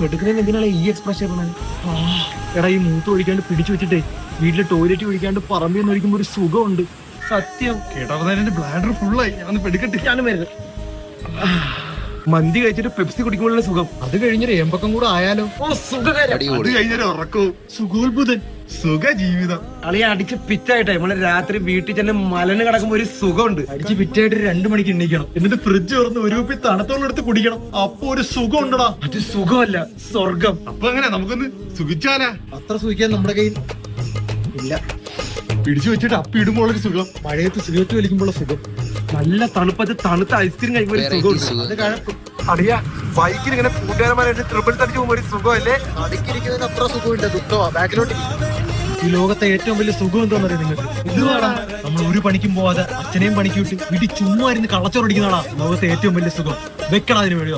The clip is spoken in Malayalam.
എടുക്കുന്നതിന് എന്തിനാണ് ഈ എക്സ്പ്രഷൻ എടാ ഈ മൂത്ത് ഒഴിക്കാണ്ട് പിടിച്ചു വെച്ചിട്ടേ വീട്ടിലെ ടോയ്ലറ്റ് ഒഴിക്കാണ്ട് പറമ്പിൽ ഒഴിക്കുമ്പോ ഒരു സുഖമുണ്ട്. സത്യം കേട്ടപ്പോ എന്റെ ബ്ലാഡർ ഫുള്ളായി. ഞാനൊന്ന് പെടുക്കട്ടെ. ഞാനും വരുന്നത്. മന്തി കഴിച്ചിട്ട് പെപ്സി കുടിക്കുമ്പോഴുള്ള സുഖം, അത് കഴിഞ്ഞൊരു ഏമ്പക്കം കൂടെ ആയാലോ. ഓ സുഖകരം. അത് കഴിഞ്ഞൊരു ഉറക്കവും സുഖോത്ഭുതൻ സുഖ ജീവിതം. അളിയെ അടിച്ച് പിറ്റായിട്ടെ നമ്മള് രാത്രി വീട്ടിൽ തന്നെ മലന് കിടക്കുമ്പോ ഒരു സുഖമുണ്ട്. അടിച്ച് പിറ്റായിട്ട് 2 മണിക്ക് എണ്ണിക്കണം, എന്നിട്ട് ഫ്രിഡ്ജ് തുറന്ന് ഒരു കുപ്പി തണുത്തോളം എടുത്ത് കുടിക്കണം. അപ്പൊ ഒരു സുഖം ഉണ്ടടാ. അത് സുഖമല്ല, സ്വർഗം. അപ്പൊ എങ്ങനെ നമുക്കൊന്ന് സുഖിച്ചാലാ? അത്ര സുഖിക്കാൻ നമ്മുടെ കയ്യിൽ ഇല്ല. പിടിച്ചു വെച്ചിട്ട് അപ്പി ഇടുമ്പോൾ ഒരു സുഖം, മഴയത്ത് സിഗരറ്റ് വലിക്കുമ്പോൾ സുഖം, നല്ല തണുപ്പത്ത് തണുത്ത ഐസ്ക്രീം കഴിക്കുമ്പോൾ ഒരു സുഖമുണ്ട്. അറിയ ബൈക്കിൽ ഇങ്ങനെ കൂട്ടുകാരന്മാരായിട്ട് ട്രിപ്പിൾ തടിച്ച് പോകുമ്പോൾ ഒരു സുഖമല്ലേ? അടുക്കിരിക്കുന്നതിന് അത്ര സുഖമില്ല, ദുഃഖമാ. ബാക്കിലോട്ട് ഈ ലോകത്തെ ഏറ്റവും വലിയ സുഖം എന്താണെന്നറിയാം നിങ്ങൾക്ക്? ഇതുവാടാ, നമ്മൾ ഒരു പണിക്കും പോവാതെ അച്ഛനെയും പണിക്ക് വിട്ട് വീട്ടിൽ ചുമ്മാ ഇരുന്ന് കള്ളച്ചോറടിക്കുന്നതാണോ ലോകത്തെ ഏറ്റവും വലിയ സുഖം. വെക്കണം അതിന് വേണ്ടി.